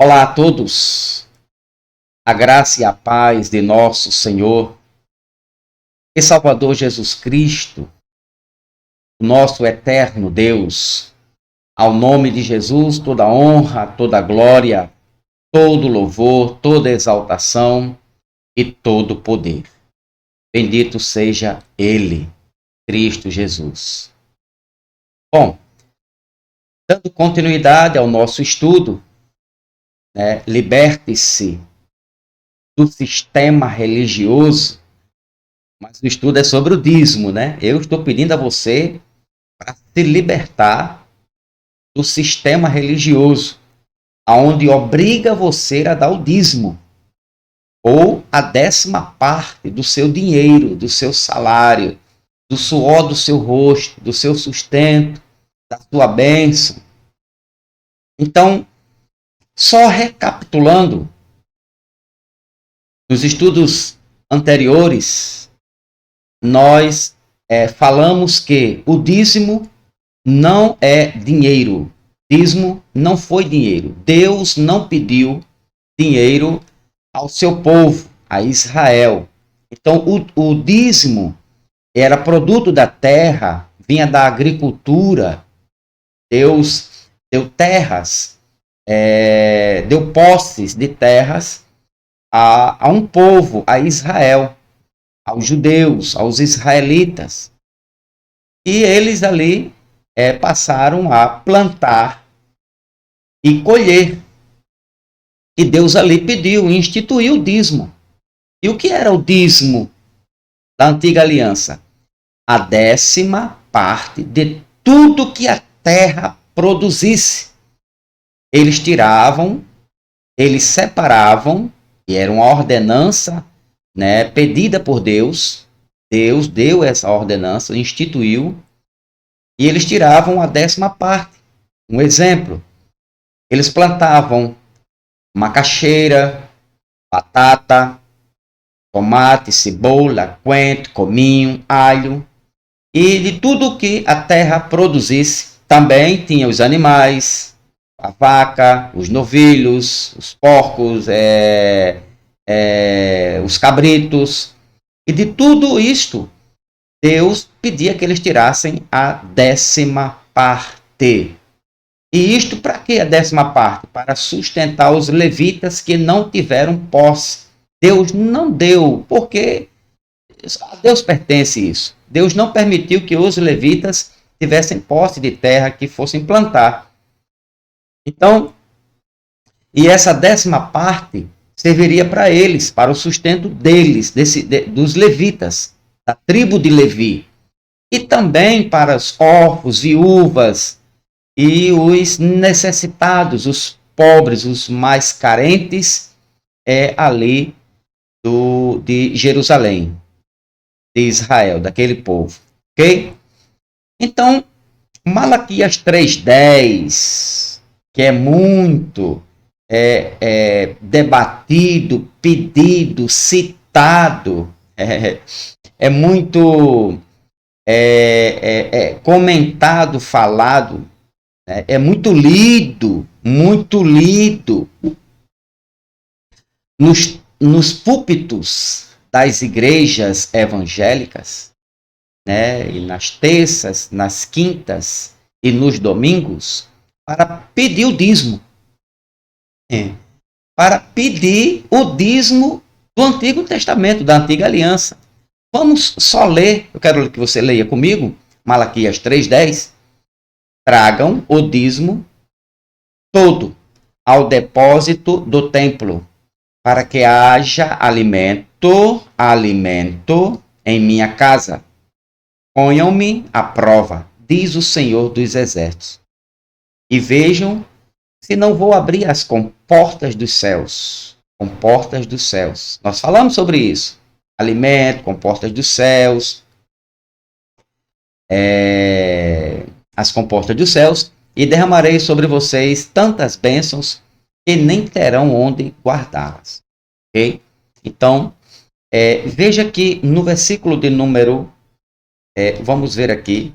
Olá a todos, a graça e a paz de nosso Senhor e Salvador Jesus Cristo, nosso eterno Deus. Ao nome de Jesus, toda honra, toda glória, todo louvor, toda exaltação e todo poder. Bendito seja Ele, Cristo Jesus. Bom, dando continuidade ao nosso estudo, liberte-se do sistema religioso, mas o estudo é sobre o dízimo, né? Eu estou pedindo a você para se libertar do sistema religioso, aonde obriga você a dar o dízimo, ou a 10ª parte do seu dinheiro, do seu salário, do suor do seu rosto, do seu sustento, da sua bênção. Então, só recapitulando, nos estudos anteriores, nós falamos que o dízimo não é dinheiro. Dízimo não foi dinheiro. Deus não pediu dinheiro ao seu povo, a Israel. Então, o dízimo era produto da terra, vinha da agricultura. Deus deu terras, deu posses de terras a um povo, a Israel, aos judeus, aos israelitas. E eles ali passaram a plantar e colher. E Deus ali pediu, instituiu o dízimo. E o que era o dízimo da antiga aliança? A 10ª parte de tudo que a terra produzisse. Eles tiravam, eles separavam, e era uma ordenança, pedida por Deus. Deus deu essa ordenança, instituiu, e eles tiravam a 10ª parte. Um exemplo, eles plantavam macaxeira, batata, tomate, cebola, coentro, cominho, alho, e de tudo que a terra produzisse. Também tinha os animais, a vaca, os novilhos, os porcos, os cabritos, e de tudo isto, Deus pedia que eles tirassem a 10ª parte. E isto para que a 10ª parte? Para sustentar os levitas que não tiveram posse. Deus não deu, porque a Deus pertence isso. Deus não permitiu que os levitas tivessem posse de terra que fossem plantar. Então, e essa 10ª parte serviria para eles, para o sustento deles, dos levitas, da tribo de Levi. E também para os órfãos, viúvas e os necessitados, os pobres, os mais carentes, ali de Jerusalém, de Israel, daquele povo. Ok? Então, Malaquias 3:10, que é muito debatido, pedido, citado, é muito comentado, falado, é muito lido nos púlpitos das igrejas evangélicas, e nas terças, nas quintas e nos domingos, para pedir o dízimo. Para pedir o dízimo do Antigo Testamento, da Antiga Aliança. Vamos só ler, eu quero que você leia comigo, Malaquias 3:10. Tragam o dízimo todo ao depósito do templo, para que haja alimento em minha casa. Ponham-me à prova, diz o Senhor dos Exércitos, e vejam se não vou abrir as comportas dos céus. Comportas dos céus. Nós falamos sobre isso. Alimento, comportas dos céus, as comportas dos céus, e derramarei sobre vocês tantas bênçãos que nem terão onde guardá-las. Ok? Então, veja que no versículo de número, vamos ver aqui,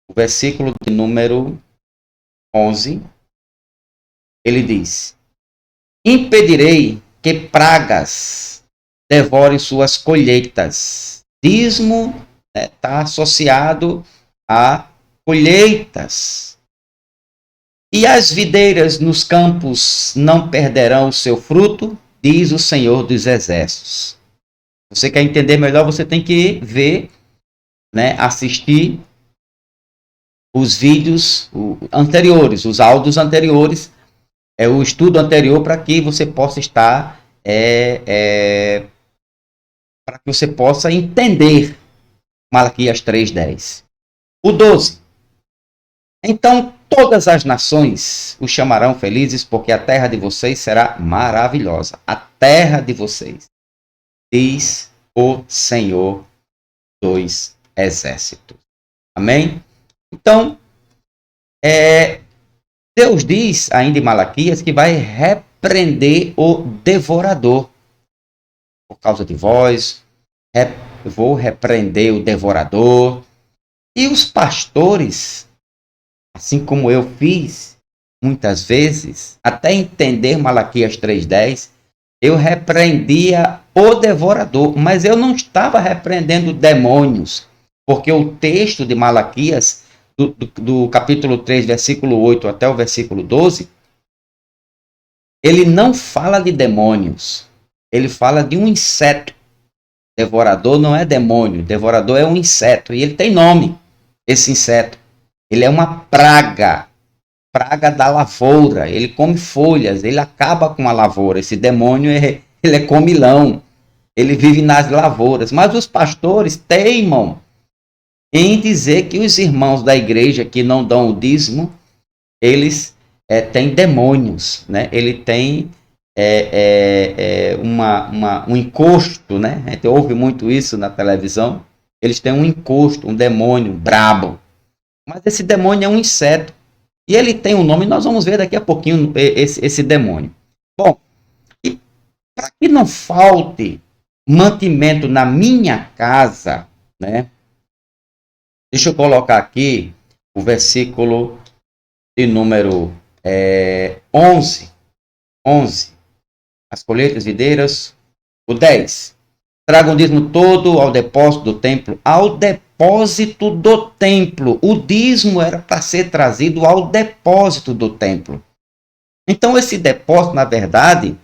o versículo de número 11, ele diz: impedirei que pragas devorem suas colheitas. Dízimo está associado a colheitas. E as videiras nos campos não perderão o seu fruto, diz o Senhor dos Exércitos. Você quer entender melhor, você tem que ver, assistir os vídeos anteriores, os áudios anteriores, o estudo anterior, para que você possa estar, para que você possa entender Malaquias 3:10. O 12. Então todas as nações os chamarão felizes, porque a terra de vocês será maravilhosa. A terra de vocês, diz o Senhor dos Exércitos. Amém? Então, Deus diz ainda em Malaquias que vai repreender o devorador. Por causa de vós, vou repreender o devorador. E os pastores, assim como eu fiz muitas vezes, até entender Malaquias 3:10, eu repreendia o devorador, mas eu não estava repreendendo demônios, porque o texto de Malaquias, do capítulo 3, versículo 8 até o versículo 12, ele não fala de demônios, ele fala de um inseto. Devorador não é demônio, devorador é um inseto, e ele tem nome, esse inseto. Ele é uma praga da lavoura, ele come folhas, ele acaba com a lavoura. Esse demônio, ele é comilão, ele vive nas lavouras. Mas os pastores teimam em dizer que os irmãos da igreja que não dão o dízimo, eles têm demônios, Ele tem um encosto, A gente ouve muito isso na televisão. Eles têm um encosto, um demônio brabo. Mas esse demônio é um inseto. E ele tem um nome, nós vamos ver daqui a pouquinho esse demônio. Bom, e para que não falte mantimento na minha casa, Deixa eu colocar aqui o versículo de número 11. 11. As colheitas videiras. O 10. Tragam o dízimo todo ao depósito do templo. Ao depósito do templo. O dízimo era para ser trazido ao depósito do templo. Então esse depósito, na verdade,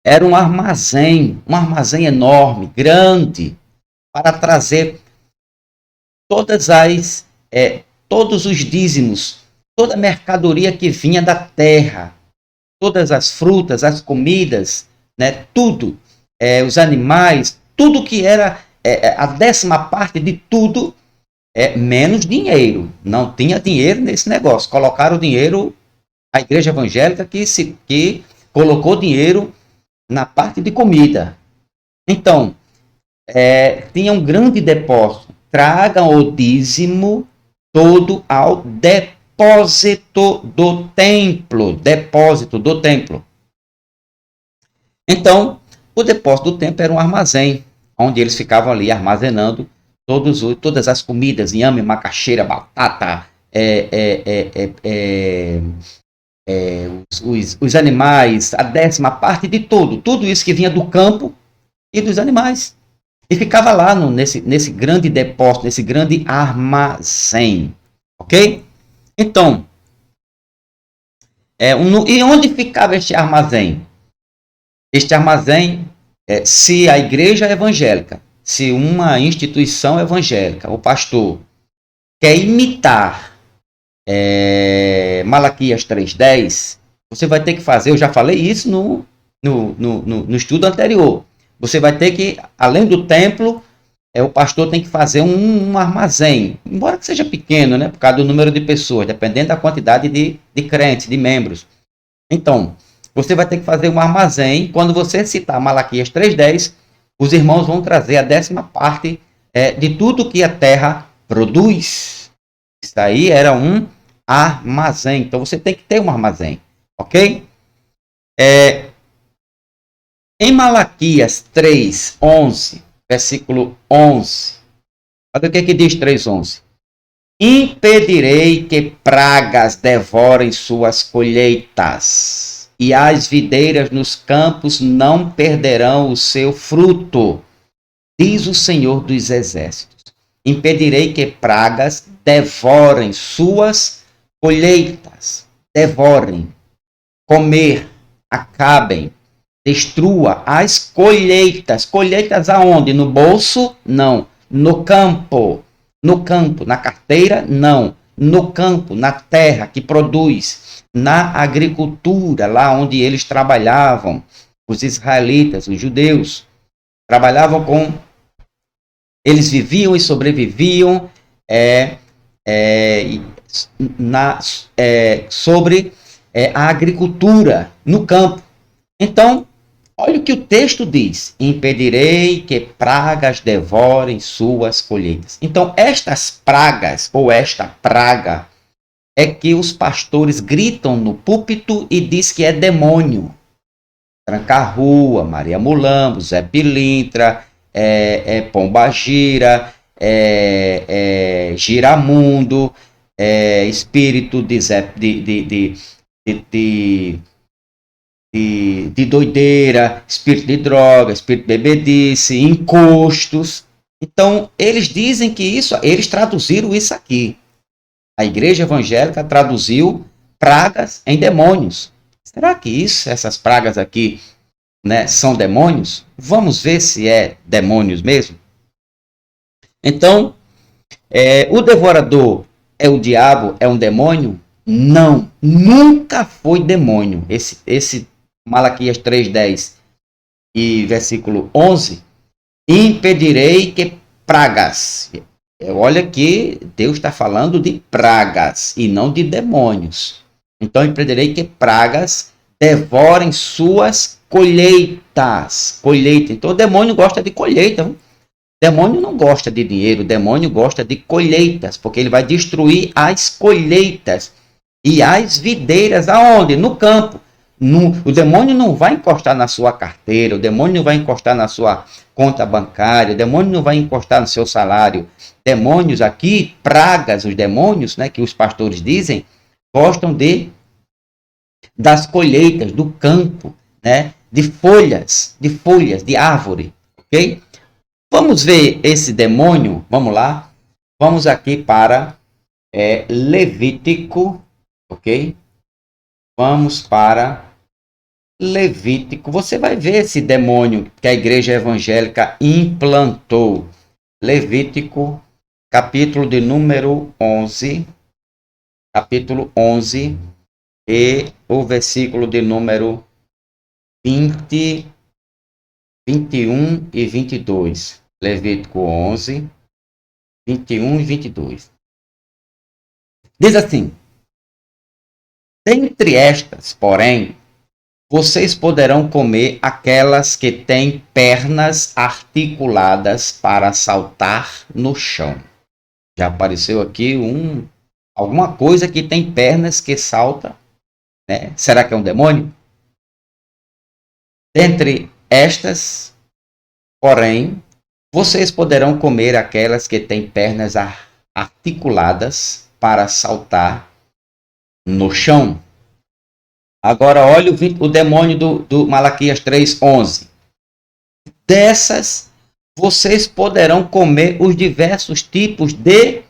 era um armazém enorme, grande, para trazer todos os dízimos, toda a mercadoria que vinha da terra, todas as frutas, as comidas, tudo, os animais, tudo que era a 10ª parte de tudo, menos dinheiro. Não tinha dinheiro nesse negócio. Colocaram o dinheiro, a igreja evangélica que colocou dinheiro na parte de comida. Então, tinha um grande depósito. Tragam o dízimo todo ao depósito do templo. Depósito do templo. Então, o depósito do templo era um armazém, onde eles ficavam ali armazenando todas as comidas, inhame, macaxeira, batata, os animais, a 10ª parte de tudo isso que vinha do campo e dos animais. E ficava lá nesse grande depósito, nesse grande armazém. Ok? Então, e onde ficava este armazém? Este armazém, se a igreja evangélica, se uma instituição evangélica, o pastor, quer imitar Malaquias 3:10, você vai ter que fazer, eu já falei isso no estudo anterior, você vai ter que, além do templo, o pastor tem que fazer um armazém, embora que seja pequeno, por causa do número de pessoas, dependendo da quantidade de crentes, de membros. Então, você vai ter que fazer um armazém. Quando você citar Malaquias 3:10, os irmãos vão trazer a 10ª parte de tudo que a terra produz. Isso aí era um armazém. Então, você tem que ter um armazém. Ok? Em Malaquias 3:11, versículo 11, olha o que diz 3:11. Impedirei que pragas devorem suas colheitas. e as videiras nos campos não perderão o seu fruto, diz o Senhor dos Exércitos. Impedirei que pragas devorem suas colheitas, devorem, comer, acabem, destrua as colheitas. Colheitas aonde? No bolso? Não. No campo. No campo. Na carteira? Não. No campo, na terra que produz. Na agricultura, lá onde eles trabalhavam. Os israelitas, os judeus, trabalhavam com... Eles viviam e sobreviviam sobre a agricultura no campo. Então, olha o que o texto diz: impedirei que pragas devorem suas colheitas. Então, estas pragas, ou esta praga, é que os pastores gritam no púlpito e diz que é demônio. Tranca-rua, Maria Mulambo, Zé Pilintra, Pombagira, Giramundo, espírito de doideira, espírito de droga, espírito de bebedice, encostos. Então, eles dizem que isso, eles traduziram isso aqui. A igreja evangélica traduziu pragas em demônios. Será que essas pragas aqui, né, são demônios? Vamos ver se é demônios mesmo. Então, o devorador é o diabo, é um demônio? Não, nunca foi demônio. Esse Malaquias 3:10 e versículo 11, impedirei que pragas. Olha que Deus está falando de pragas e não de demônios. Então, impedirei que pragas devorem suas colheitas. Colheita. Então, o demônio gosta de colheita. O demônio não gosta de dinheiro, o demônio gosta de colheitas, porque ele vai destruir as colheitas e as videiras. Aonde? No campo. O demônio não vai encostar na sua carteira, o demônio não vai encostar na sua conta bancária, o demônio não vai encostar no seu salário. Demônios aqui, pragas, os demônios, né, que os pastores dizem, gostam das colheitas, do campo, né, de folhas, de árvore, ok? Vamos ver esse demônio, vamos lá, vamos aqui para Levítico, ok? Vamos para Levítico. Você vai ver esse demônio que a igreja evangélica implantou. Levítico, capítulo de número 11. Capítulo 11 e o versículo de número 20, 21 e 22. Levítico 11, 21 e 22. Diz assim: dentre estas, porém, vocês poderão comer aquelas que têm pernas articuladas para saltar no chão. Já apareceu aqui alguma coisa que tem pernas que salta, né? Será que é um demônio? Dentre estas, porém, vocês poderão comer aquelas que têm pernas articuladas para saltar no chão. Agora olha o demônio do Malaquias 3:11. Dessas, vocês poderão comer os diversos tipos de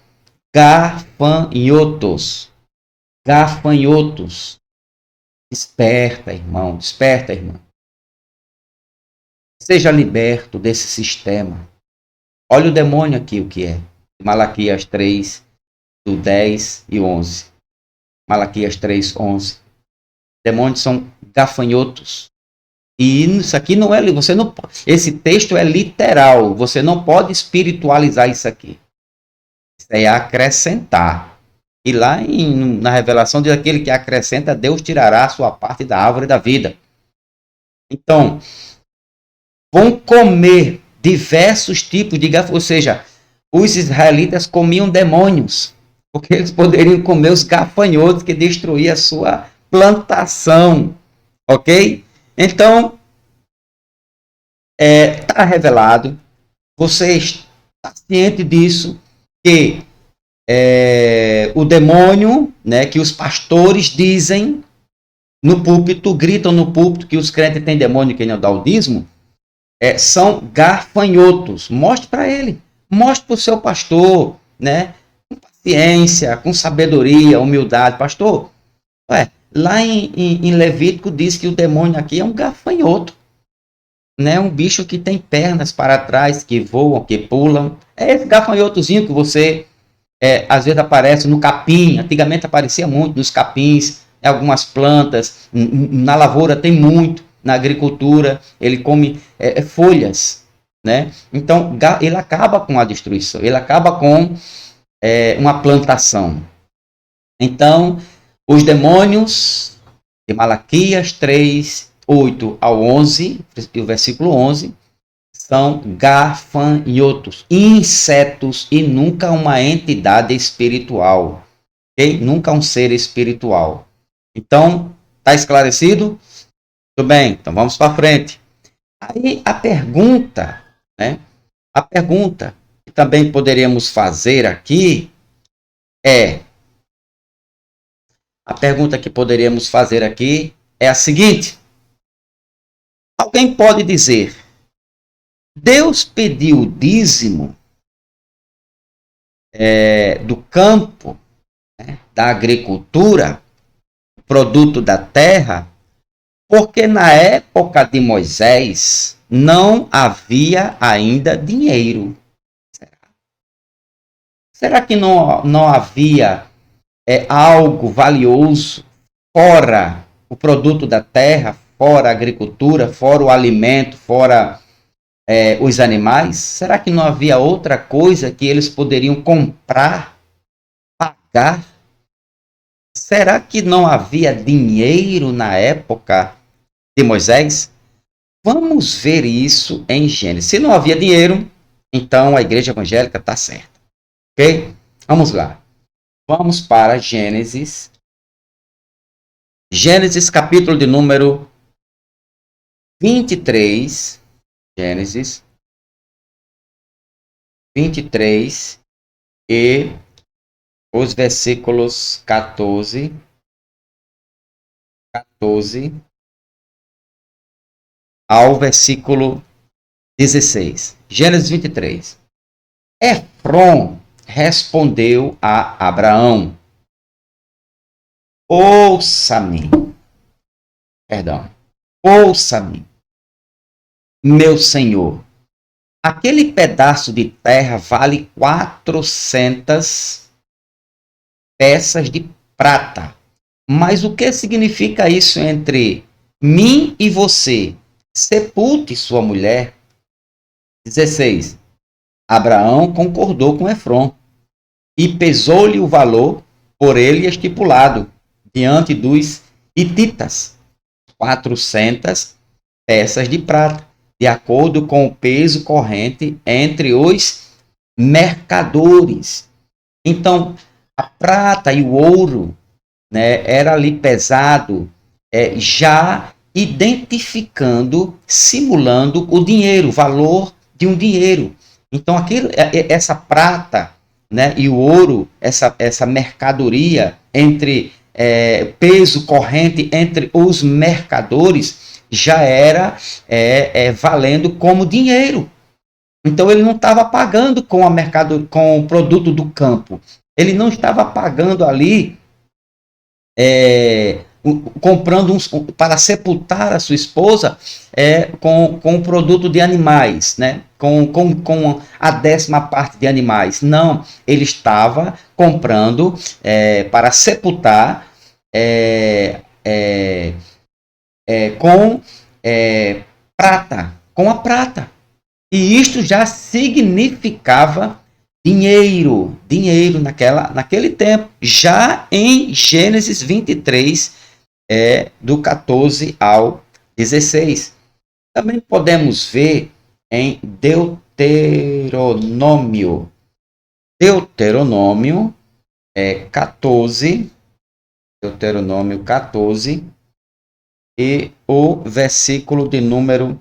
gafanhotos. Gafanhotos. Desperta, irmão. Desperta, irmã. Seja liberto desse sistema. Olha o demônio aqui, o que é. Malaquias 3, do 10 e 11. Malaquias 3:11. Demônios são gafanhotos. E isso aqui não é... esse texto é literal. Você não pode espiritualizar isso aqui. Isso é acrescentar. E lá na revelação diz: aquele que acrescenta, Deus tirará a sua parte da árvore da vida. Então, vão comer diversos tipos de gafanhotos. Ou seja, os israelitas comiam demônios. Porque eles poderiam comer os gafanhotos que destruíam a sua plantação, ok? Então, está revelado, você está ciente disso, que o demônio, né, que os pastores dizem, no púlpito, gritam no púlpito que os crentes têm demônio que nem o daudismo, são gafanhotos. Mostre para ele, mostre para o seu pastor, né? Com paciência, com sabedoria, humildade. Pastor, lá em Levítico diz que o demônio aqui é um gafanhoto, né? Um bicho que tem pernas para trás, que voam, que pulam. É esse gafanhotozinho que você às vezes aparece no capim. Antigamente aparecia muito nos capins, em algumas plantas, na lavoura tem muito, na agricultura ele come folhas, né? Então ele acaba com a destruição, ele acaba com uma plantação. Então os demônios de Malaquias 3, 8 ao 11, o versículo 11, são gafanhotos, insetos e nunca uma entidade espiritual, ok? Nunca um ser espiritual. Então, está esclarecido? Tudo bem, então vamos para frente. Aí a pergunta, né? A pergunta que também poderíamos fazer aqui é, a pergunta que poderíamos fazer aqui é a seguinte: alguém pode dizer, Deus pediu o dízimo do campo, né, da agricultura, produto da terra, porque na época de Moisés não havia ainda dinheiro. Será que não havia algo valioso fora o produto da terra, fora a agricultura, fora o alimento, fora os animais? Será que não havia outra coisa que eles poderiam comprar, pagar? Será que não havia dinheiro na época de Moisés? Vamos ver isso em Gênesis. Se não havia dinheiro, então a igreja evangélica está certa. Ok? Vamos lá. Vamos para Gênesis. Gênesis, capítulo de número 23. Gênesis 23 e os versículos 14 ao versículo 16. Gênesis 23. Efron respondeu a Abraão: ouça-me, ouça-me, meu senhor. Aquele pedaço de terra vale 400 peças de prata. Mas o que significa isso entre mim e você? Sepulte sua mulher. 16. Abraão concordou com Efron e pesou-lhe o valor por ele estipulado diante dos hititas, 400 peças de prata, de acordo com o peso corrente entre os mercadores. Então, a prata e o ouro, né, era ali pesado, já identificando, simulando o dinheiro, o valor de um dinheiro. Então, essa prata, né, e o ouro, essa mercadoria entre peso corrente entre os mercadores, já era valendo como dinheiro. Então ele não estava pagando com com o produto do campo. Ele não estava pagando ali comprando para sepultar a sua esposa com o produto de animais, né? Com a 10ª parte de animais. Não, ele estava comprando para sepultar com prata, com a prata. E isto já significava dinheiro naquele tempo, já em Gênesis 23, do 14 ao 16. Também podemos ver em Deuteronômio 14, Deuteronômio 14, e o versículo de número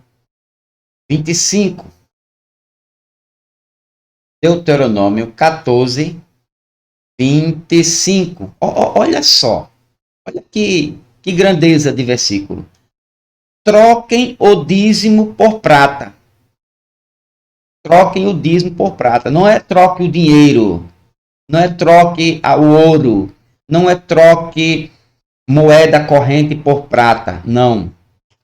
25. Deuteronômio 14, 25. Olha só. Olha que Que grandeza de versículo. Troquem o dízimo por prata. Troquem o dízimo por prata. Não é troque o dinheiro. Não é troque o ouro. Não é troque moeda corrente por prata. Não.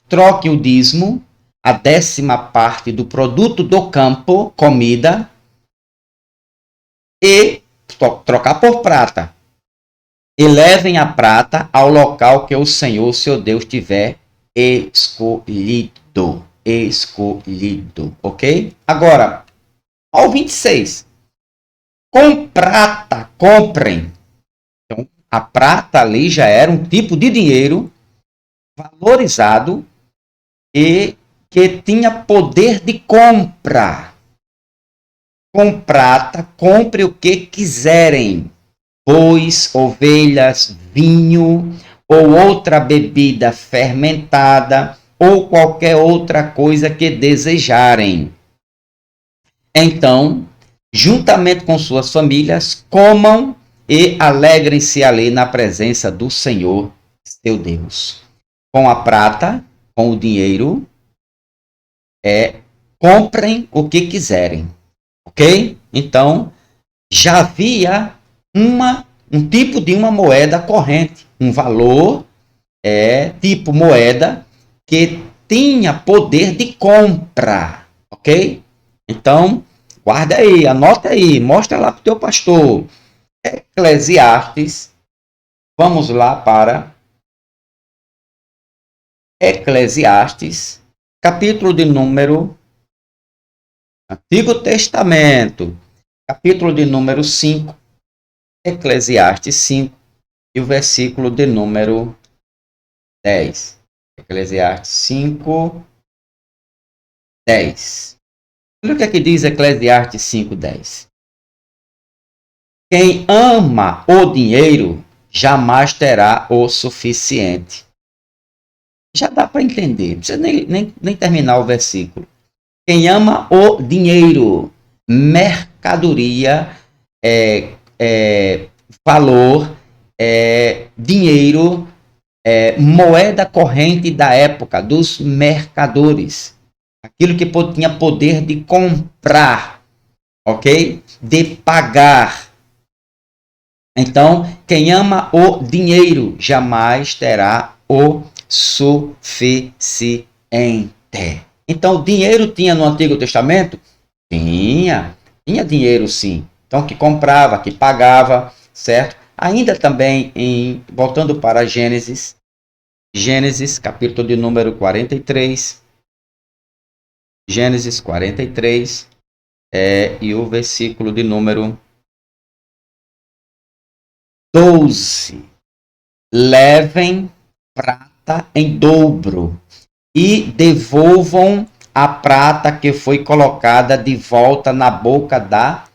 Troque o dízimo, a 10ª parte do produto do campo, comida, e trocar por prata. E levem a prata ao local que o Senhor, seu Deus, tiver escolhido. Escolhido, ok? Agora, ao 26. Com prata, comprem. Então, a prata ali já era um tipo de dinheiro valorizado e que tinha poder de compra. Com prata, compre o que quiserem. Bois, ovelhas, vinho ou outra bebida fermentada ou qualquer outra coisa que desejarem. Então, juntamente com suas famílias, comam e alegrem-se ali na presença do Senhor, seu Deus. Com a prata, com o dinheiro, comprem o que quiserem, ok? Então, já havia um tipo de uma moeda corrente, um valor, tipo moeda, que tinha poder de compra, ok? Então, guarda aí, anota aí, mostra lá para o teu pastor. Eclesiastes, vamos lá para Eclesiastes, capítulo de número, Antigo Testamento, capítulo de número 5, Eclesiastes 5, e o versículo de número 10. Eclesiastes 5, 10. Olha o que é que diz Eclesiastes 5, 10. Quem ama o dinheiro jamais terá o suficiente. Já dá para entender, não precisa nem terminar o versículo. Quem ama o dinheiro, mercadoria, valor, dinheiro, moeda corrente da época, dos mercadores. Aquilo que tinha poder de comprar, ok? De pagar. Então, quem ama o dinheiro jamais terá o suficiente. Então, o dinheiro tinha no Antigo Testamento? Tinha dinheiro sim. Então, que comprava, que pagava, certo? Ainda também, voltando para Gênesis, capítulo de número 43. Gênesis 43, e o versículo de número 12. Levem prata em dobro e devolvam a prata que foi colocada de volta na boca da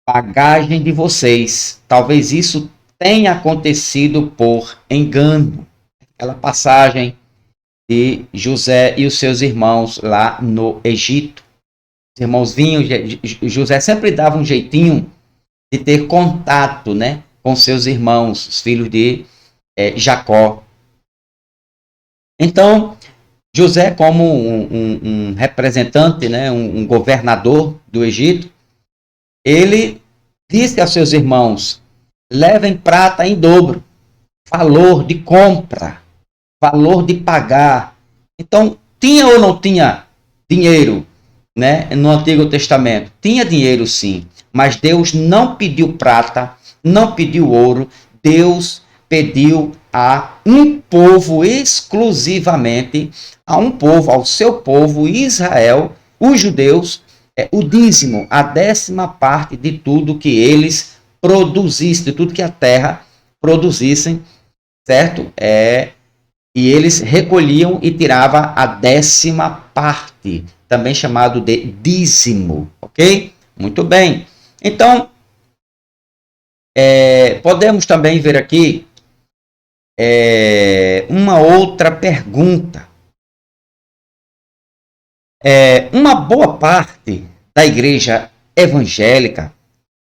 bagagem de vocês. Talvez isso tenha acontecido por engano. Aquela passagem de José e os seus irmãos lá no Egito. Os irmãos vinham, José sempre dava um jeitinho de ter contato, né, com seus irmãos, os filhos de Jacó. Então, José, como um representante, né, um governador do Egito, ele disse aos seus irmãos: levem prata em dobro, valor de compra, valor de pagar. Então, tinha ou não tinha dinheiro, né, no Antigo Testamento? Tinha dinheiro sim, mas Deus não pediu prata, não pediu ouro, Deus pediu a um povo exclusivamente, ao seu povo Israel, os judeus, o dízimo, a 10ª parte de tudo que eles produzissem, de tudo que a terra produzissem, certo? E eles recolhiam e tiravam a 10ª parte, também chamado de dízimo, ok? Muito bem. Então, podemos também ver aqui uma outra pergunta. Uma boa parte da igreja evangélica,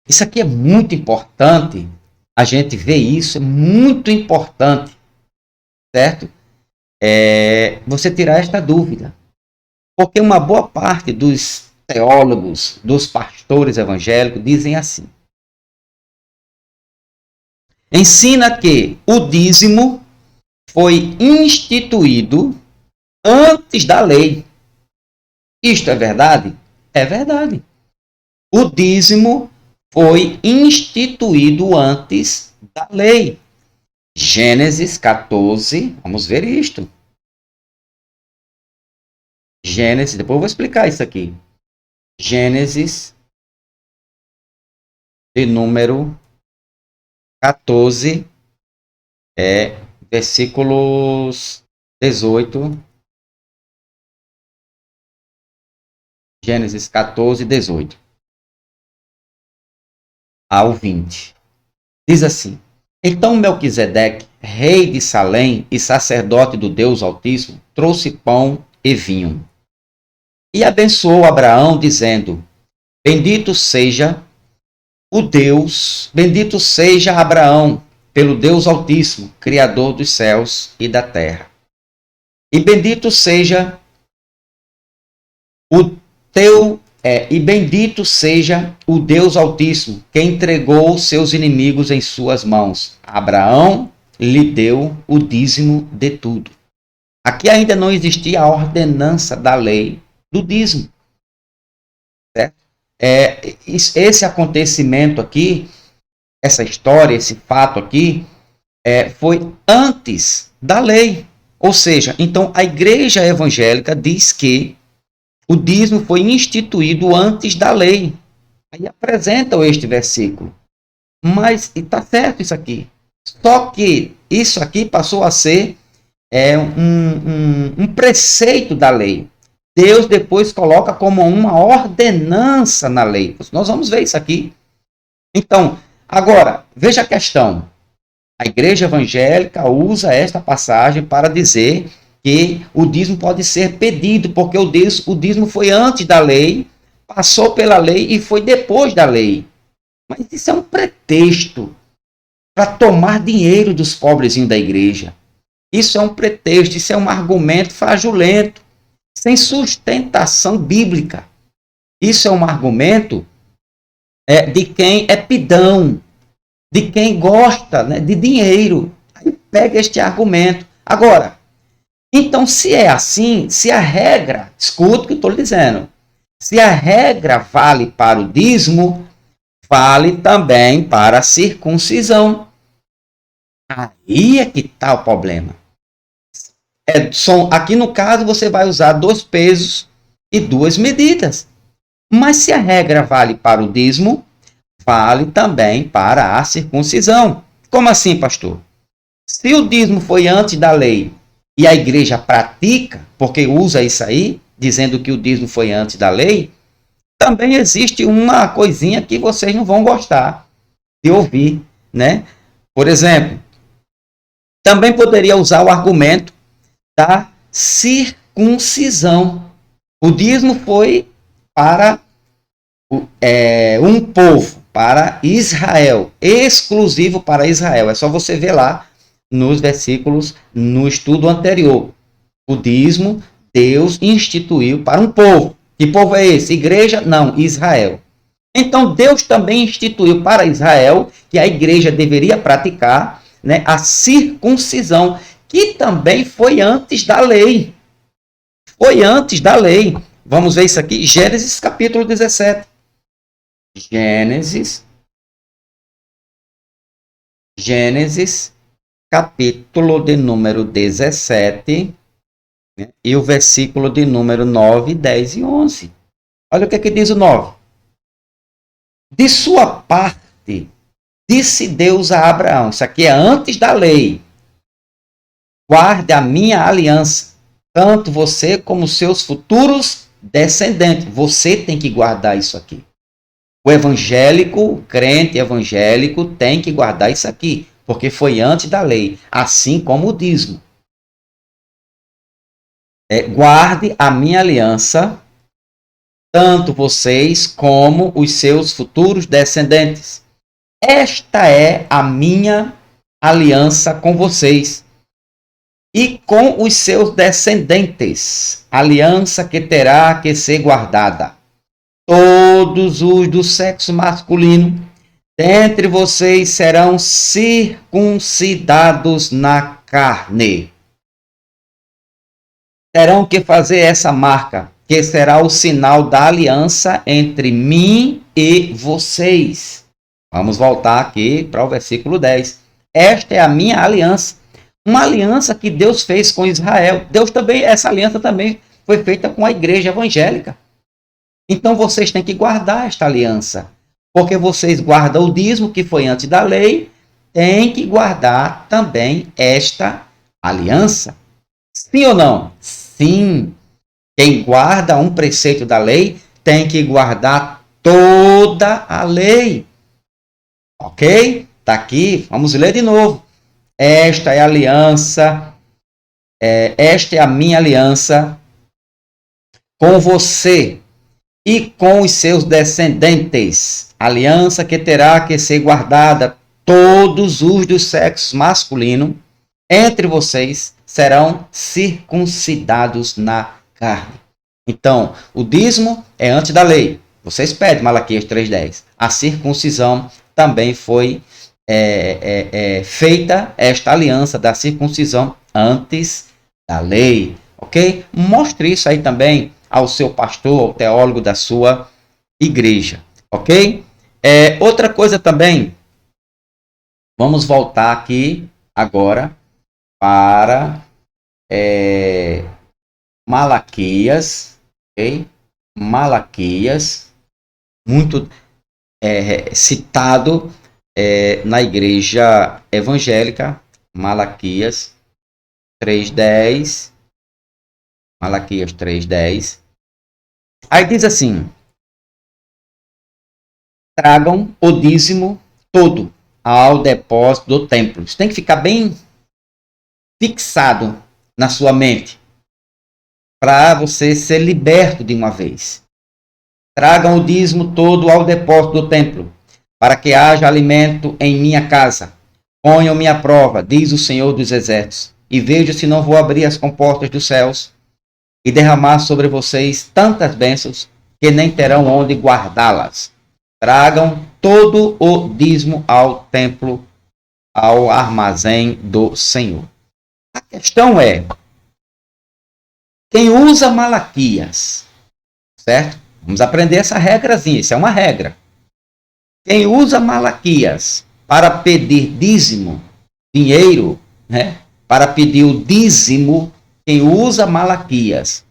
isso aqui é muito importante, a gente vê isso, é muito importante. certo? Você tirar esta dúvida. Porque uma boa parte dos teólogos, dos pastores evangélicos, dizem assim: ensina que o dízimo foi instituído antes da lei. Isto é verdade? É verdade. O dízimo foi instituído antes da lei. Gênesis 14, vamos ver isto. Gênesis, depois eu vou explicar isso aqui. Gênesis, de número 14, versículos 18. Gênesis 14, 18 ao 20. Diz assim: então Melquisedeque, rei de Salém e sacerdote do Deus Altíssimo, trouxe pão e vinho. E abençoou Abraão, dizendo: bendito seja bendito seja Abraão, pelo Deus Altíssimo, Criador dos céus e da terra. E bendito seja bendito seja o Deus Altíssimo, que entregou seus inimigos em suas mãos. Abraão lhe deu o dízimo de tudo. Aqui ainda não existia a ordenança da lei do dízimo. Certo? Esse acontecimento aqui, essa história, esse fato aqui, foi antes da lei. Ou seja, então a igreja evangélica diz que o dízimo foi instituído antes da lei. Aí apresentam este versículo. Mas está certo isso aqui. Só que isso aqui passou a ser um preceito da lei. Deus depois coloca como uma ordenança na lei. Nós vamos ver isso aqui. Então, agora, veja a questão. A igreja evangélica usa esta passagem para dizer que o dízimo pode ser pedido, porque o dízimo foi antes da lei, passou pela lei e foi depois da lei. Mas isso é um pretexto para tomar dinheiro dos pobrezinhos da igreja. Isso é um pretexto, isso é um argumento fraudulento, sem sustentação bíblica. Isso é um argumento de quem é pidão, de quem gosta, né, de dinheiro. Aí pega este argumento. Agora, então, se é assim, se a regra, escuta o que eu estou lhe dizendo, se a regra vale para o dízimo, vale também para a circuncisão. Aí é que está o problema. Aqui no caso, você vai usar 2 pesos e 2 medidas. Mas se a regra vale para o dízimo, vale também para a circuncisão. Como assim, pastor? Se o dízimo foi antes da lei e a igreja pratica, porque usa isso aí, dizendo que o dízimo foi antes da lei, também existe uma coisinha que vocês não vão gostar de ouvir, né? Por exemplo, também poderia usar o argumento da circuncisão. O dízimo foi para um povo, para Israel, exclusivo para Israel. É só você ver lá nos versículos, no estudo anterior. O dízimo, Deus instituiu para um povo. Que povo é esse? Igreja? Não, Israel. Então, Deus também instituiu para Israel que a igreja deveria praticar, né, a circuncisão, que também foi antes da lei. Foi antes da lei. Vamos ver isso aqui, Gênesis capítulo 17. Gênesis capítulo de número 17, né, e o versículo de número 9, 10 e 11. Olha o que diz o 9. De sua parte, disse Deus a Abraão, isso aqui é antes da lei, guarde a minha aliança, tanto você como seus futuros descendentes. Você tem que guardar isso aqui. O evangélico, o crente evangélico tem que guardar isso aqui, porque foi antes da lei, assim como o dízimo. Guarde a minha aliança, tanto vocês como os seus futuros descendentes. Esta é a minha aliança com vocês. e com os seus descendentes, aliança que terá que ser guardada. Todos os do sexo masculino dentre vocês serão circuncidados na carne. Terão que fazer essa marca, que será o sinal da aliança entre mim e vocês. Vamos voltar aqui para o versículo 10. Esta é a minha aliança. Uma aliança que Deus fez com Israel. Essa aliança também foi feita com a igreja evangélica. Então vocês têm que guardar esta aliança. Porque vocês guardam o dízimo que foi antes da lei, tem que guardar também esta aliança. Sim ou não? Sim. Quem guarda um preceito da lei tem que guardar toda a lei. Ok? Está aqui, vamos ler de novo. Esta é a aliança, esta é a minha aliança com você e com os seus descendentes. Aliança que terá que ser guardada. Todos os do sexo masculino entre vocês serão circuncidados na carne. Então, o dízimo é antes da lei. Vocês pedem, Malaquias 3,10. A circuncisão também foi feita, esta aliança da circuncisão antes da lei. Ok? Mostre isso aí também ao seu pastor, ao teólogo da sua igreja. Ok? Outra coisa também, vamos voltar aqui agora para Malaquias, ok? Malaquias, muito citado na igreja evangélica, Malaquias 3,10. Malaquias 3,10. Aí diz assim: tragam o dízimo todo ao depósito do templo. Isso tem que ficar bem fixado na sua mente, para você ser liberto de uma vez. Tragam o dízimo todo ao depósito do templo, para que haja alimento em minha casa. Ponham-me à prova, diz o Senhor dos Exércitos, e veja se não vou abrir as comportas dos céus e derramar sobre vocês tantas bênçãos que nem terão onde guardá-las. Tragam todo o dízimo ao templo, ao armazém do Senhor. A questão é, quem usa Malaquias, certo? Vamos aprender essa regrazinha, isso é uma regra. Quem usa Malaquias para pedir dízimo, dinheiro, né? Para pedir o dízimo, quem usa Malaquias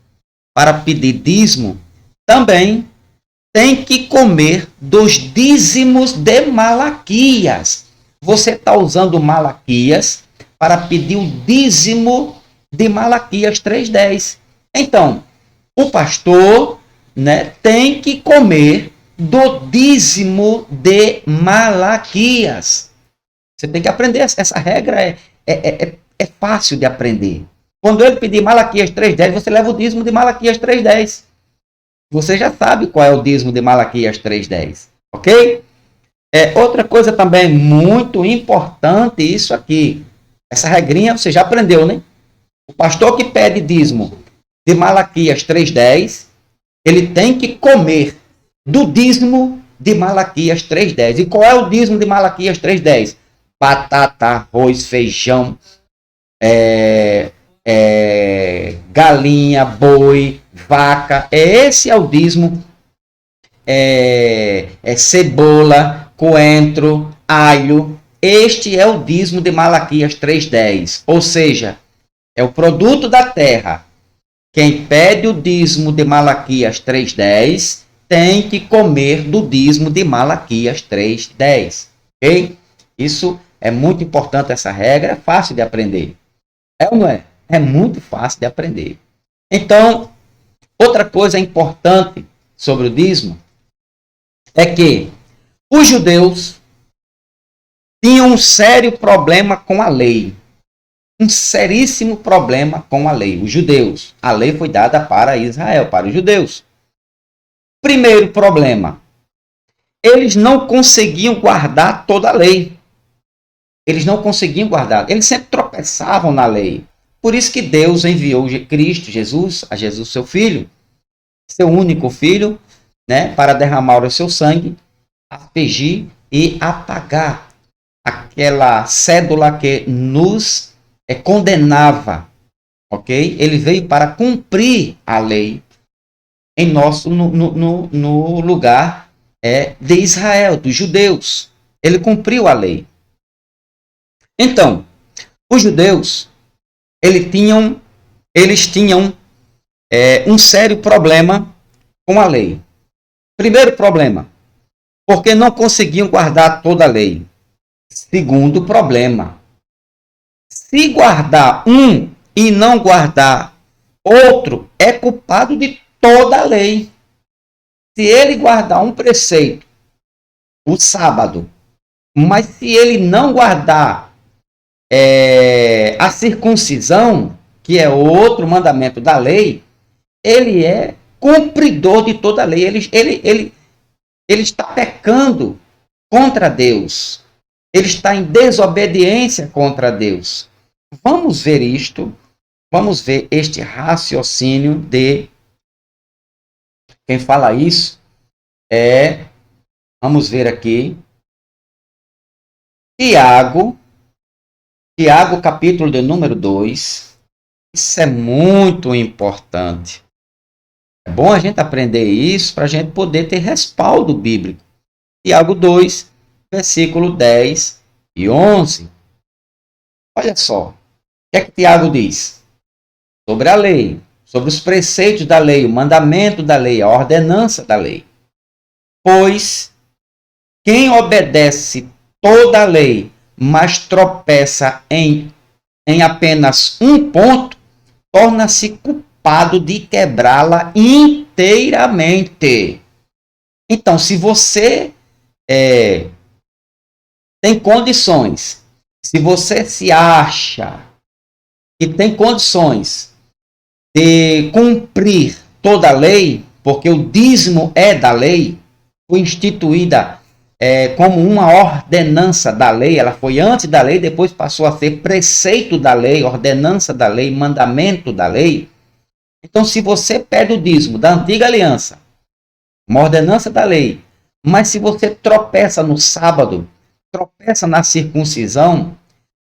para pedir dízimo, também tem que comer dos dízimos de Malaquias. Você está usando Malaquias para pedir o dízimo de Malaquias 3,10. Então, o pastor, né, tem que comer do dízimo de Malaquias. Você tem que aprender. Essa regra é fácil de aprender. Quando ele pedir Malaquias 3,10, você leva o dízimo de Malaquias 3,10. Você já sabe qual é o dízimo de Malaquias 3,10. Ok? Outra coisa também muito importante, isso aqui. Essa regrinha você já aprendeu, né? O pastor que pede dízimo de Malaquias 3,10, ele tem que comer do dízimo de Malaquias 3,10. E qual é o dízimo de Malaquias 3,10? Batata, arroz, feijão, galinha, boi, vaca. Esse é o dízimo. Cebola, coentro, alho. Este é o dízimo de Malaquias 3,10. Ou seja, é o produto da terra. Quem pede o dízimo de Malaquias 3,10 tem que comer do dízimo de Malaquias 3,10. Ok? Isso é muito importante, essa regra. É fácil de aprender. É ou não é? É muito fácil de aprender. Então, outra coisa importante sobre o dízimo é que os judeus tinham um sério problema com a lei. Um seríssimo problema com a lei. Os judeus. A lei foi dada para Israel, para os judeus. Primeiro problema. Eles não conseguiam guardar toda a lei. Eles não conseguiam guardar. Eles sempre tropeçavam na lei. Por isso que Deus enviou Cristo, Jesus, a Jesus, seu Filho, seu único Filho, né, para derramar o seu sangue, aspergir e apagar aquela cédula que nos condenava, ok? Ele veio para cumprir a lei em no lugar de Israel, dos judeus. Ele cumpriu a lei. Então, os judeus, eles tinham um sério problema com a lei. Primeiro problema, porque não conseguiam guardar toda a lei. Segundo problema, se guardar um e não guardar outro, é culpado de toda a lei. Se ele guardar um preceito, o sábado, mas se ele não guardar a circuncisão, que é outro mandamento da lei, ele é cumpridor de toda a lei. Ele está pecando contra Deus. Ele está em desobediência contra Deus. Vamos ver isto. Vamos ver este raciocínio de quem fala isso. Vamos ver aqui. Tiago, capítulo de número 2. Isso é muito importante. É bom a gente aprender isso para a gente poder ter respaldo bíblico. Tiago 2, versículo 10 e 11. Olha só. O que é que Tiago diz? Sobre a lei, sobre os preceitos da lei, o mandamento da lei, a ordenança da lei. Pois quem obedece toda a lei, mas tropeça em apenas um ponto, torna-se culpado de quebrá-la inteiramente. Então, se você tem condições, se você se acha que tem condições de cumprir toda a lei, porque o dízimo é da lei, foi instituída como uma ordenança da lei, ela foi antes da lei, depois passou a ser preceito da lei, ordenança da lei, mandamento da lei. Então, se você pede o dízimo da antiga aliança, uma ordenança da lei, mas se você tropeça no sábado, tropeça na circuncisão,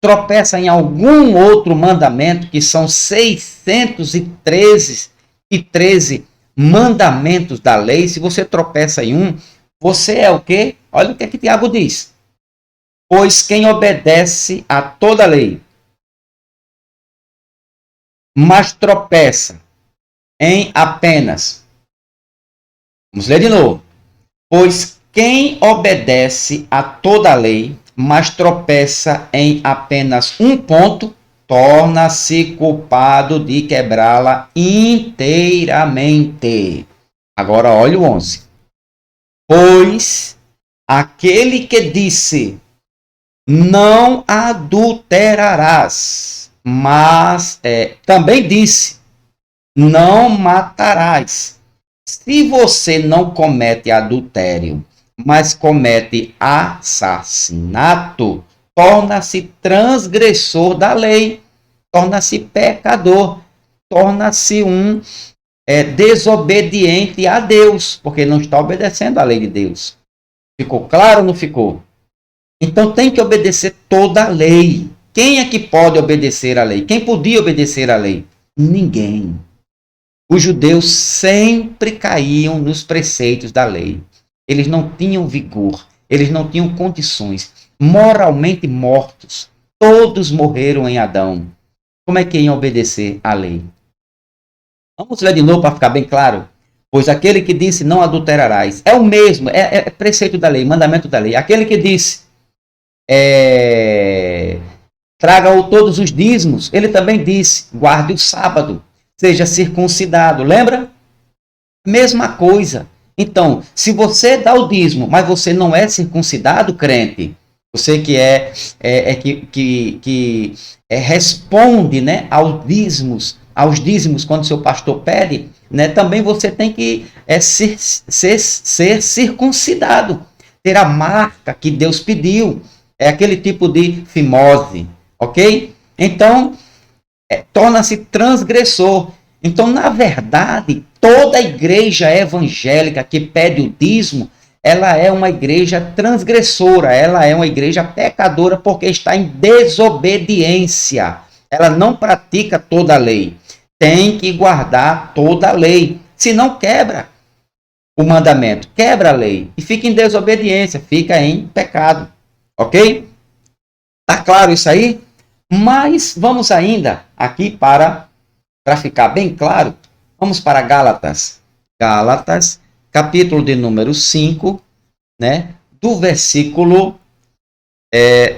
tropeça em algum outro mandamento, que são 613 mandamentos da lei, se você tropeça em um, você é o quê? Olha o que é que Tiago diz. Pois quem obedece a toda a lei, mas tropeça em apenas... Vamos ler de novo. Pois quem obedece a toda a lei, mas tropeça em apenas um ponto, torna-se culpado de quebrá-la inteiramente. Agora olha o 11. Pois aquele que disse, não adulterarás, mas também disse, não matarás. Se você não comete adultério, mas comete assassinato, torna-se transgressor da lei, torna-se pecador, torna-se um desobediente a Deus, porque não está obedecendo a lei de Deus. Ficou claro ou não ficou? Então tem que obedecer toda a lei. Quem é que pode obedecer a lei? Quem podia obedecer a lei? Ninguém. Os judeus sempre caíam nos preceitos da lei. Eles não tinham vigor, eles não tinham condições, moralmente mortos. Todos morreram em Adão. Como é que iam obedecer à lei? Vamos ler de novo para ficar bem claro. Pois aquele que disse não adulterarás, é o mesmo, é preceito da lei, mandamento da lei. Aquele que disse traga todos os dízimos, ele também disse, guarde o sábado, seja circuncidado. Lembra? Mesma coisa. Então, se você dá o dízimo, mas você não é circuncidado, crente, você que responde, né, aos dízimos quando seu pastor pede, né, também você tem que ser circuncidado, ter a marca que Deus pediu, é aquele tipo de fimose, ok? Então, torna-se transgressor. Então, na verdade, toda igreja evangélica que pede o dízimo, ela é uma igreja transgressora, ela é uma igreja pecadora porque está em desobediência. Ela não pratica toda a lei. Tem que guardar toda a lei. Senão quebra o mandamento, quebra a lei e fica em desobediência, fica em pecado. Ok? Tá claro isso aí? Mas vamos ainda aqui para ficar bem claro, vamos para Gálatas. Gálatas, capítulo de número 5, né? Do versículo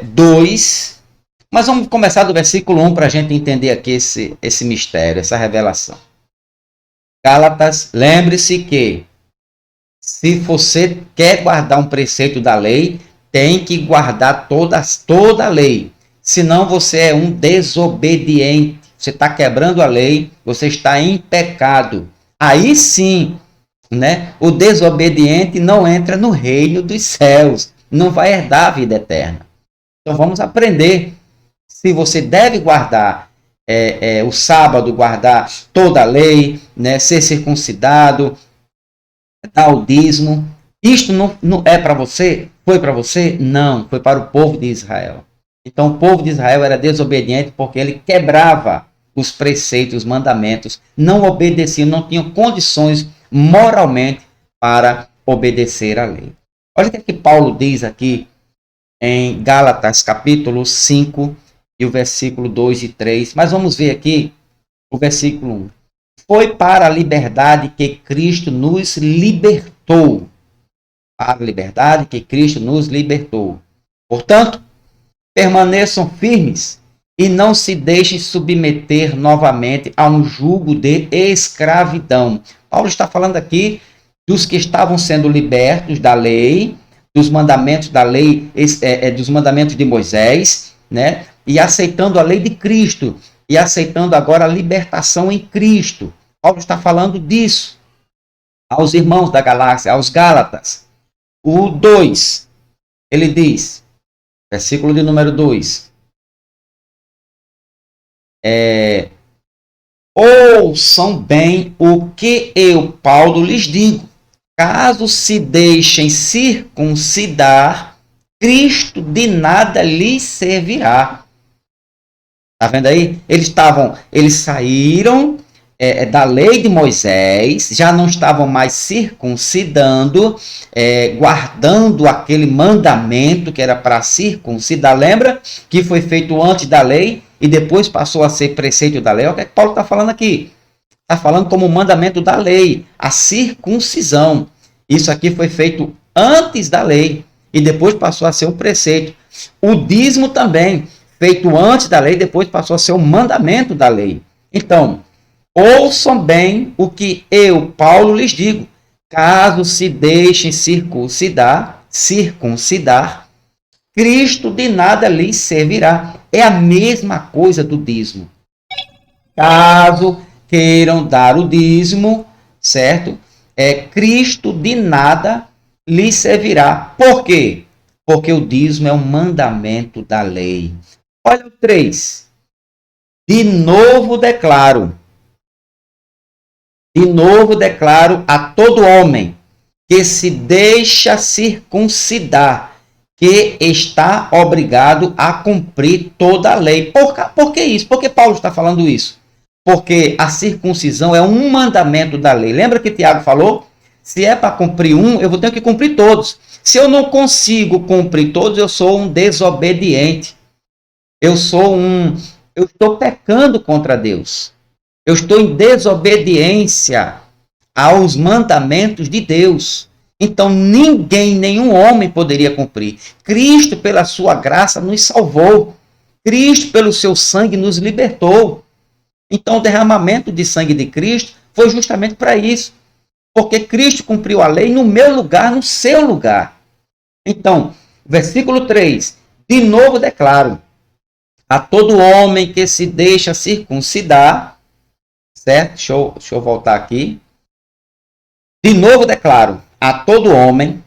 2. Mas vamos começar do versículo 1 para a gente entender aqui esse mistério, essa revelação. Gálatas, lembre-se que se você quer guardar um preceito da lei, tem que guardar toda a lei. Senão você é um desobediente. Você está quebrando a lei, você está em pecado. Aí sim, né, o desobediente não entra no reino dos céus, não vai herdar a vida eterna. Então vamos aprender. Se você deve guardar o sábado, guardar toda a lei, né, ser circuncidado, dar o dízimo, isto não é para você? Foi para você? Não, foi para o povo de Israel. Então o povo de Israel era desobediente porque ele quebrava os preceitos, os mandamentos, não obedeciam, não tinham condições moralmente para obedecer à lei. Olha o que Paulo diz aqui em Gálatas capítulo 5 e o versículo 2 e 3. Mas vamos ver aqui o versículo 1. Foi para a liberdade que Cristo nos libertou. Para a liberdade que Cristo nos libertou. Portanto, permaneçam firmes e não se deixem submeter novamente a um jugo de escravidão. Paulo está falando aqui dos que estavam sendo libertos da lei, dos mandamentos da lei, dos mandamentos de Moisés, né? E aceitando a lei de Cristo, e aceitando agora a libertação em Cristo. Paulo está falando disso aos irmãos da galáxia, aos Gálatas. O 2, ele diz, versículo de número 2, ouçam bem o que eu, Paulo, lhes digo. Caso se deixem circuncidar, Cristo de nada lhes servirá. Está vendo aí? Eles saíram da lei de Moisés, já não estavam mais circuncidando, guardando aquele mandamento que era para circuncidar. Lembra que foi feito antes da lei e depois passou a ser preceito da lei? Olha o que Paulo está falando aqui. Está falando como mandamento da lei, a circuncisão. Isso aqui foi feito antes da lei e depois passou a ser um preceito. O dízimo também, feito antes da lei, depois passou a ser um mandamento da lei. Então, ouçam bem o que eu, Paulo, lhes digo. Caso se deixem circuncidar, Cristo de nada lhes servirá. É a mesma coisa do dízimo. Caso queiram dar o dízimo, certo? Cristo de nada lhes servirá. Por quê? Porque o dízimo é um mandamento da lei. Olha o 3. De novo declaro a todo homem que se deixa circuncidar, que está obrigado a cumprir toda a lei. Por que isso? Por que Paulo está falando isso? Porque a circuncisão é um mandamento da lei. Lembra que Tiago falou? Se é para cumprir um, eu vou ter que cumprir todos. Se eu não consigo cumprir todos, eu sou um desobediente. Eu estou pecando contra Deus. Eu estou em desobediência aos mandamentos de Deus. Então nenhum homem poderia cumprir. Cristo, pela sua graça, nos salvou. Cristo, pelo seu sangue, nos libertou. Então o derramamento de sangue de Cristo foi justamente para isso. Porque Cristo cumpriu a lei no meu lugar, no seu lugar. Então, versículo 3. De novo declaro a todo homem que se deixa circuncidar, certo? Deixa eu voltar aqui. De novo declaro a todo homem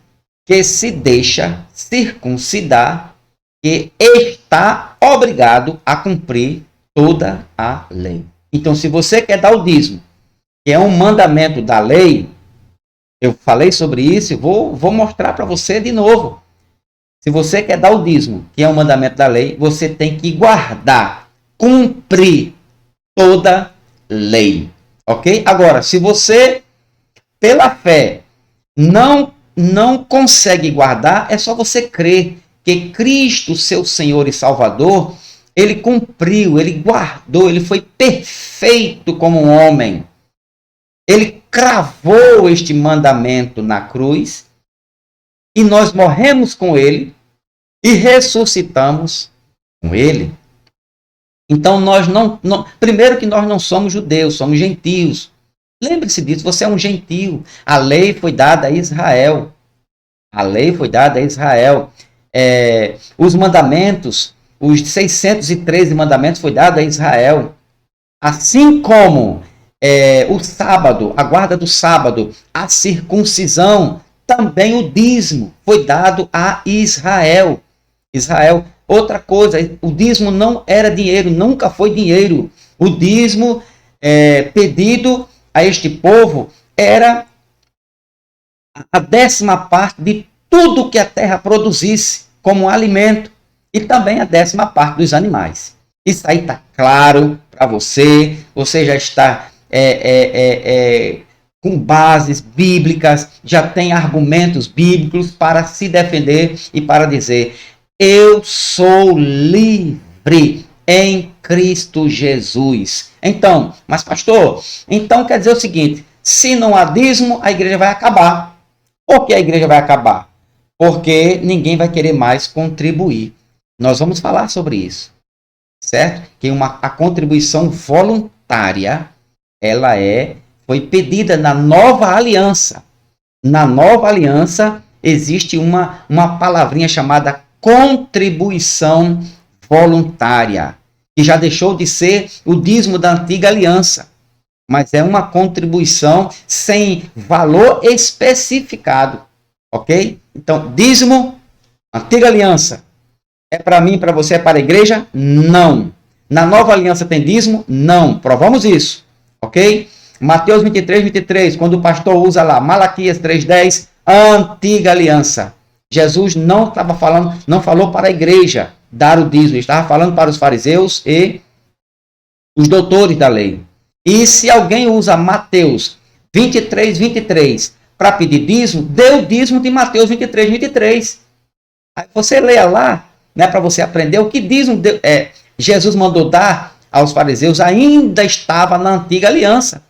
que se deixa circuncidar, que está obrigado a cumprir toda a lei. Então, se você quer dar o dízimo, que é um mandamento da lei, eu falei sobre isso e vou mostrar para você de novo. Se você quer dar o dízimo, que é um mandamento da lei, você tem que guardar, cumprir toda lei. Ok? Agora, se você, pela fé, não consegue guardar, é só você crer que Cristo, seu Senhor e Salvador, ele cumpriu, ele guardou, ele foi perfeito como um homem. Ele cravou este mandamento na cruz e nós morremos com ele e ressuscitamos com ele. Então nós primeiro que nós não somos judeus, somos gentios. Lembre-se disso, você é um gentio. A lei foi dada a Israel. A lei foi dada a Israel. Os mandamentos, os 613 mandamentos foi dado a Israel. Assim como o sábado, a guarda do sábado, a circuncisão, também o dízimo foi dado a Israel. Outra coisa, o dízimo não era dinheiro, nunca foi dinheiro. O dízimo pedido a este povo era a 10ª parte de tudo que a terra produzisse como alimento e também a 10ª parte dos animais. Isso aí está claro para você, você já está com bases bíblicas, já tem argumentos bíblicos para se defender e para dizer: eu sou livre em Cristo Jesus. Então, mas pastor, então quer dizer o seguinte: se não há dízimo, a igreja vai acabar. Por que a igreja vai acabar? Porque ninguém vai querer mais contribuir. Nós vamos falar sobre isso, certo? Que a contribuição voluntária, ela foi pedida na nova aliança. Na nova aliança existe uma palavrinha chamada contribuição voluntária, que já deixou de ser o dízimo da antiga aliança, mas é uma contribuição sem valor especificado, ok? Então, dízimo, antiga aliança, é para mim, para você, é para a igreja? Não. Na nova aliança tem dízimo? Não. Provamos isso, ok? Mateus 23, quando o pastor usa lá, Malaquias 3:10, antiga aliança. Jesus não falou para a igreja dar o dízimo, ele estava falando para os fariseus e os doutores da lei. E se alguém usa Mateus 23 para pedir dízimo, dê o dízimo de Mateus 23. Aí você leia lá, né, para você aprender o que dízimo Jesus mandou dar aos fariseus, ainda estava na antiga aliança.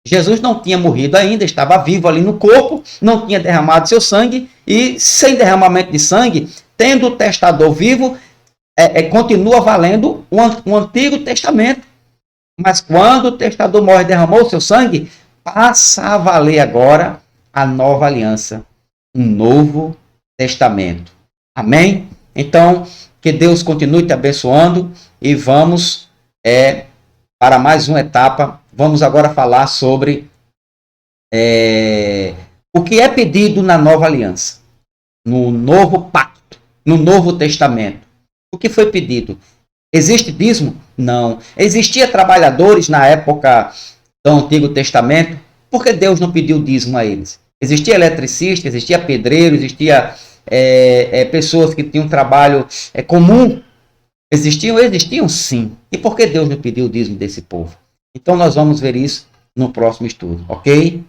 Jesus não tinha morrido ainda, estava vivo ali no corpo, não tinha derramado seu sangue, e sem derramamento de sangue, tendo o testador vivo, continua valendo o Antigo Testamento. Mas quando o testador morre e derramou seu sangue, passa a valer agora a nova aliança, um novo testamento. Amém? Então, que Deus continue te abençoando e vamos para mais uma etapa. Vamos agora falar sobre o que é pedido na nova aliança, no novo pacto, no novo testamento. O que foi pedido? Existe dízimo? Não. Existia trabalhadores na época do Antigo Testamento? Por que Deus não pediu dízimo a eles? Existia eletricista, existia pedreiro, existia pessoas que tinham trabalho comum? Existiam sim. E por que Deus não pediu o dízimo desse povo? Então nós vamos ver isso no próximo estudo, ok?